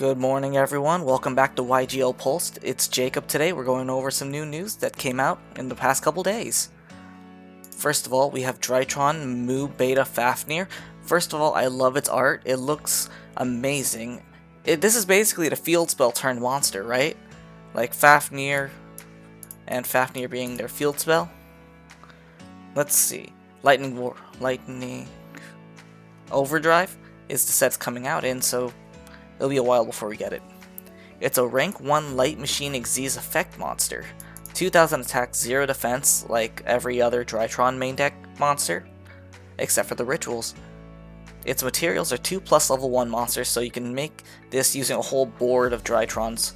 Good morning everyone, welcome back to YGO Pulse. It's Jacob today. We're going over some new news that came out in the past couple days. First of all, we have Drytron Mu Beta Fafnir. First of all, I love its art. It looks amazing. This is basically the field spell turned monster, right? Like Fafnir and Fafnir being their field spell. Let's see. Lightning Overdrive is the set's coming out in, so it'll be a while before we get it. It's a rank 1 light machine Xyz effect monster. 2000 attack, 0 defense, like every other Drytron main deck monster, except for the rituals. Its materials are 2+ level 1 monsters, so you can make this using a whole board of Drytrons.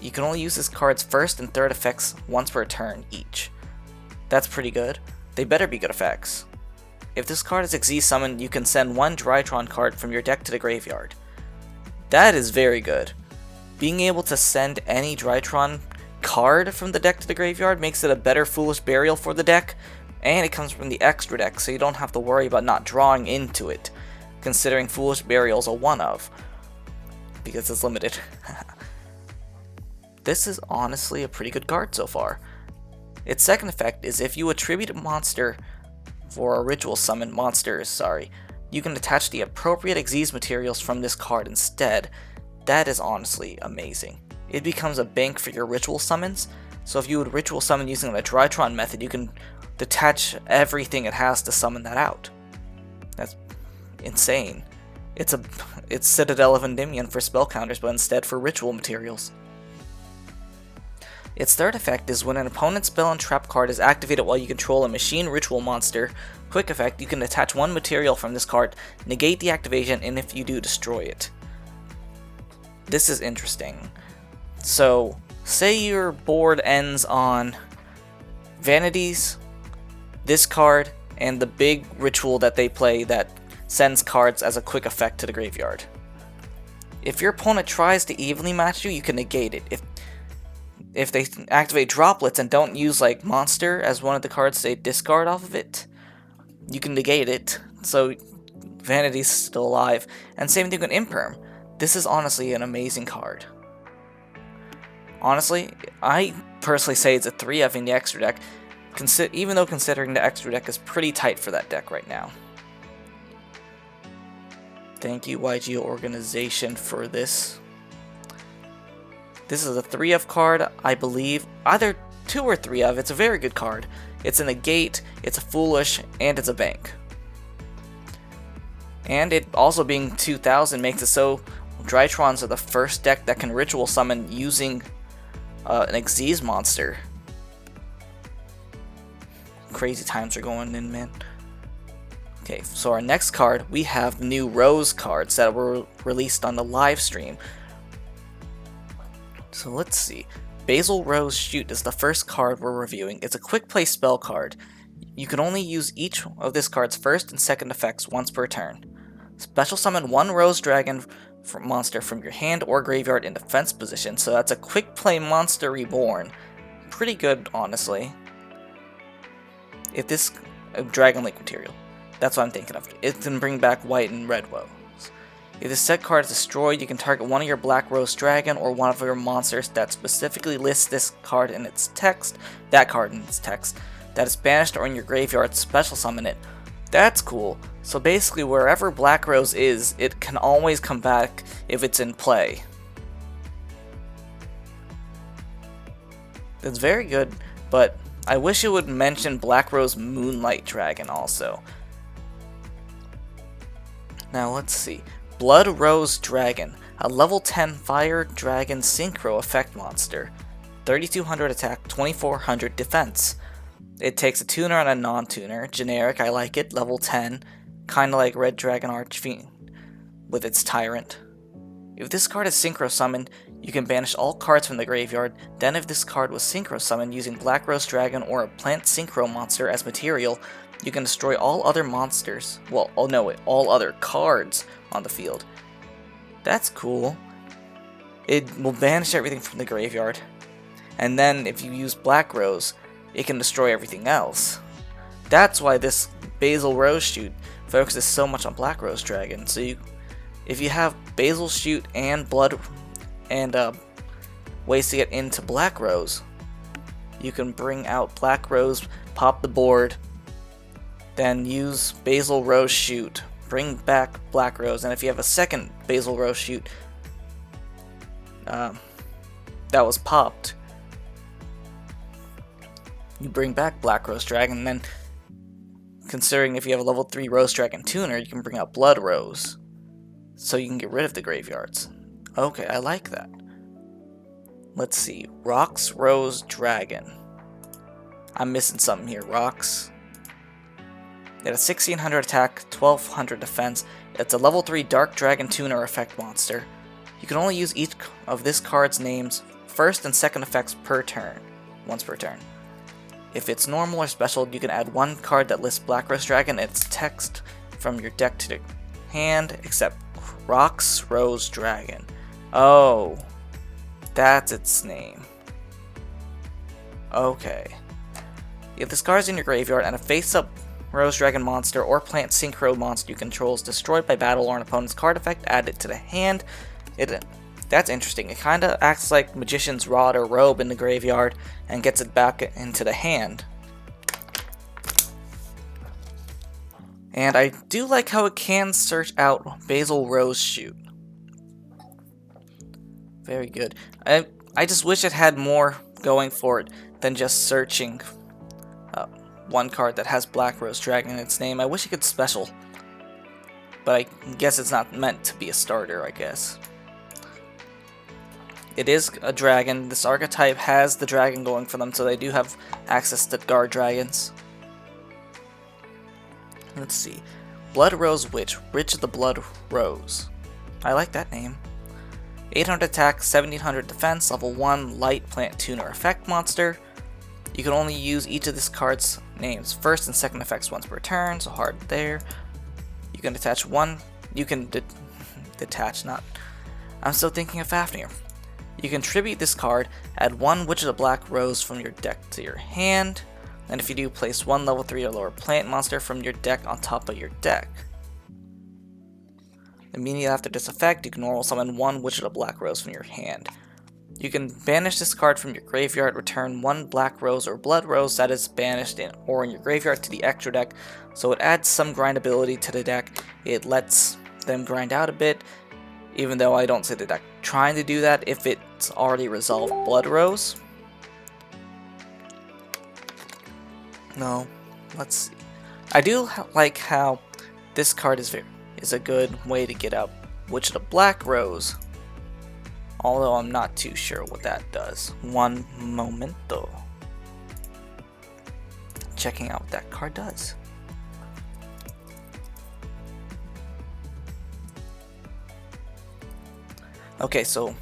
You can only use this card's first and third effects once per turn each. That's pretty good. They better be good effects. If this card is Xyz summoned, you can send one Drytron card from your deck to the graveyard. That is very good. Being able to send any Drytron card from the deck to the graveyard makes it a better Foolish Burial for the deck, and it comes from the extra deck, so you don't have to worry about not drawing into it, considering Foolish Burial is a 1-of, because it's limited. This is honestly a pretty good card so far. Its second effect is if you attribute a monster for a ritual summon you can attach the appropriate Xyz materials from this card instead. That is honestly amazing. It becomes a bank for your ritual summons, so if you would ritual summon using the Drytron method, you can detach everything it has to summon that out. That's insane. It's Citadel of Endymion for spell counters, but instead for ritual materials. Its third effect is when an opponent's spell and trap card is activated while you control a machine ritual monster. Quick effect, you can attach one material from this card, negate the activation, and if you do, destroy it. This is interesting. So, say your board ends on Vanities, this card, and the big ritual that they play that sends cards as a quick effect to the graveyard. If your opponent tries to evenly match you, you can negate it. If they activate Droplets and don't use like Monster as one of the cards they discard off of it, you can negate it, so Vanity's still alive. And same thing with Imperm. This is honestly an amazing card. Honestly, I personally say it's a 3-of in the extra deck, even though considering the extra deck is pretty tight for that deck right now. Thank you YGO organization for this. This is a 3-of card, I believe. Either 2 or 3-of. It's a very good card. It's a negate, it's a foolish, and it's a bank. And it also being 2000 makes it so Drytrons are the first deck that can ritual summon using an Xyz monster. Crazy times are going in, man. Okay, so our next card, we have the new Rose cards that were released on the live stream. So let's see. Basil Rose Shoot is the first card we're reviewing. It's a quick play spell card. You can only use each of this card's first and second effects once per turn. Special summon one Rose Dragon monster from your hand or graveyard in defense position. So that's a quick play monster reborn. Pretty good, honestly. If this Dragon Link material, that's what I'm thinking of. It can bring back white and red Rose. If the set card is destroyed, you can target one of your Black Rose Dragon or one of your monsters that specifically lists this card in its text, that is banished or in your graveyard, special summon it. That's cool. So basically wherever Black Rose is, it can always come back if it's in play. That's very good, but I wish it would mention Black Rose Moonlight Dragon also. Now let's see. Blood Rose Dragon, a level 10 Fire Dragon Synchro effect monster. 3200 attack, 2400 defense. It takes a tuner and a non-tuner. Generic, I like it. Level 10. Kinda like Red Dragon Archfiend with its Tyrant. If this card is Synchro summoned, you can banish all cards from the graveyard. Then if this card was Synchro summoned using Black Rose Dragon or a Plant Synchro monster as material, you can destroy all other monsters, all other cards on the field. That's cool. It will banish everything from the graveyard. And then if you use Black Rose, it can destroy everything else. That's why this Basil Rose Shoot focuses so much on Black Rose Dragon, so if you have Basil Shoot and Blood and ways to get into Black Rose, you can bring out Black Rose, pop the board, then use Basil Rose Shoot, bring back Black Rose, and if you have a second Basil Rose Shoot that was popped, you bring back Black Rose Dragon, and then considering if you have a level 3 Rose Dragon Tuner, you can bring out Blood Rose, so you can get rid of the graveyards. Okay, I like that. Let's see, Rocks Rose Dragon. I'm missing something here. Rocks. It has 1600 attack, 1200 defense. It's a level 3 Dark Dragon Tuner effect monster. You can only use each of this card's names first and second effects per turn, once per turn. If it's normal or special, you can add one card that lists Black Rose Dragon and its text from your deck to the hand, except Rocks Rose Dragon. Oh, that's its name. Okay. If this card is in your graveyard and a face-up Rose Dragon monster or plant synchro monster you control is destroyed by battle or an opponent's card effect, add it to the hand. That's interesting. It kind of acts like Magician's Rod or Robe in the graveyard and gets it back into the hand. And I do like how it can search out Basil Rose Shoot. Very good. I just wish it had more going for it than just searching one card that has Black Rose Dragon in its name. I wish it could special, but I guess it's not meant to be a starter, I guess. It is a dragon. This archetype has the dragon going for them, so they do have access to guard dragons. Let's see. Blood Rose Witch, Witch of the Blood Rose. I like that name. 800 attack, 1700 defense, level 1 light plant tuner effect monster. You can only use each of this card's names first and second effects once per turn, so hard there. You can attach one. You can detach, not. I'm still thinking of Fafnir. You can tribute this card, add one Witch of the Black Rose from your deck to your hand, and if you do, place one level 3 or lower plant monster from your deck on top of your deck. Immediately after this effect, you can normal summon one Witch of the Black Rose from your hand. You can banish this card from your graveyard, return one Black Rose or Blood Rose that is banished in your graveyard to the extra deck, so it adds some grindability to the deck. It lets them grind out a bit, even though I don't see the deck trying to do that if it's already resolved Blood Rose. No, let's see. I do like how this card is a good way to get out Witch of the Black Rose, although I'm not too sure what that does. One moment though. Checking out what that card does. Okay, so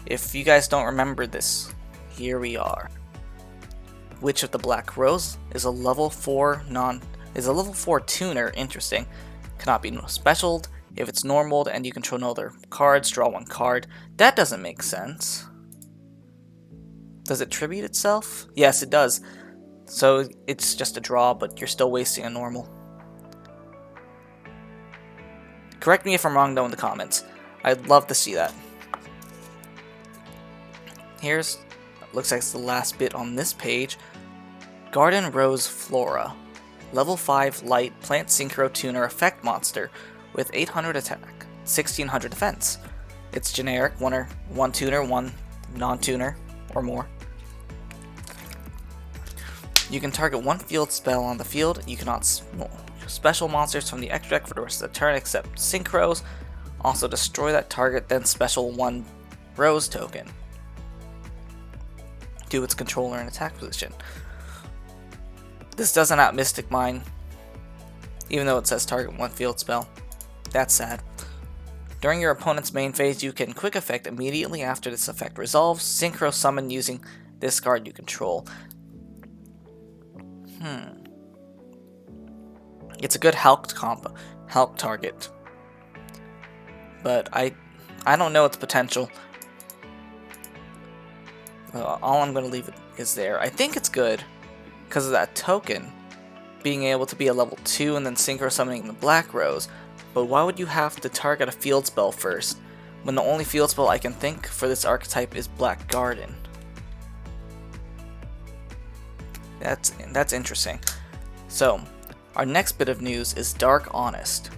if you guys don't remember this, here we are. Witch of the Black Rose is a level 4 tuner. Interesting. Cannot be specialed. If it's normaled and you control no other cards, draw one card. That doesn't make sense. Does it tribute itself? Yes, it does. So it's just a draw, but you're still wasting a normal. Correct me if I'm wrong though in the comments. I'd love to see that. Here's, looks like it's the last bit on this page. Garden Rose Flora. Level 5 light plant synchro tuner effect monster with 800 attack, 1600 defense. It's generic, one tuner, one non-tuner, or more. You can target one field spell on the field. You cannot special monsters from the extra deck for the rest of the turn except synchros. Also destroy that target, then special one Rose token to its controller in attack position. This doesn't out Mystic Mine, even though it says target one field spell. That's sad. During your opponent's main phase, you can quick effect immediately after this effect resolves, synchro summon using this card you control. It's a good Hulk target, but I don't know its potential. All I'm going to leave it is there. I think it's good because of that token being able to be a level 2 and then synchro summoning the Black Rose. but why would you have to target a field spell first, when the only field spell I can think for this archetype is Black Garden? That's interesting. So, our next bit of news is Dark Honest.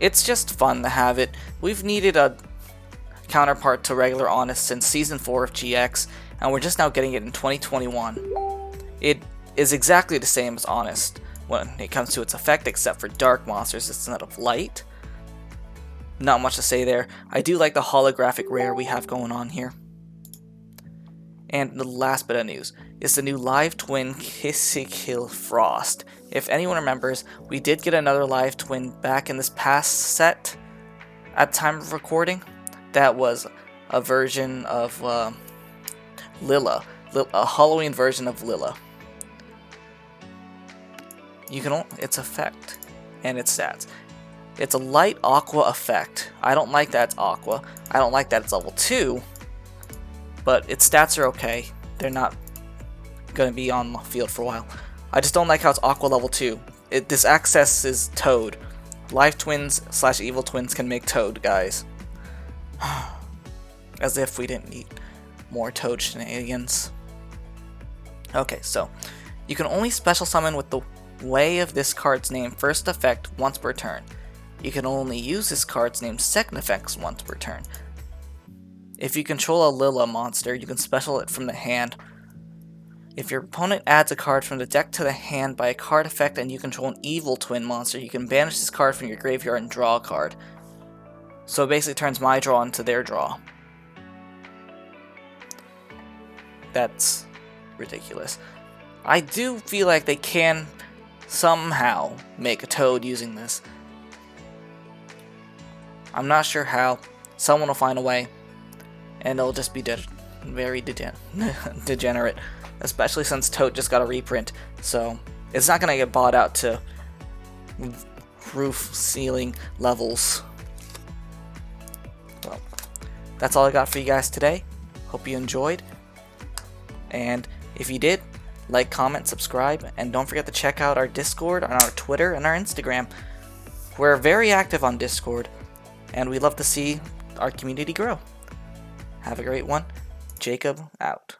It's just fun to have it. We've needed a counterpart to regular Honest since Season 4 of GX, and we're just now getting it in 2021. It is exactly the same as Honest when it comes to its effect, except for dark monsters instead of light. Not much to say there. I do like the holographic rare we have going on here. And the last bit of news is the new live twin Kill Frost. If anyone remembers, we did get another live twin back in this past set at time of recording. That was a version of Lilla, a Halloween version of Lilla. Its effect and its stats. It's a light aqua effect. I don't like that it's aqua. I don't like that it's level 2. But its stats are okay. They're not going to be on the field for a while. I just don't like how it's aqua level 2. This access is Toad. Live twins / evil twins can make Toad, guys. As if we didn't need more Toad shenanigans. Okay, so you can only special summon with the way of this card's name first effect once per turn. You can only use this card's name second effects once per turn. If you control a Lilla monster, you can special it from the hand. If your opponent adds a card from the deck to the hand by a card effect and you control an evil twin monster, you can banish this card from your graveyard and draw a card. So it basically turns my draw into their draw. That's ridiculous. I do feel like they can somehow make a Toad using this. I'm not sure how. Someone will find a way. And it'll just be very degenerate. Especially since Toad just got a reprint. So it's not going to get bought out to roof ceiling levels. Well, that's all I got for you guys today. Hope you enjoyed. And if you did, like, comment, subscribe, and don't forget to check out our Discord, on our Twitter, and our Instagram. We're very active on Discord, and we love to see our community grow. Have a great one. Jacob out.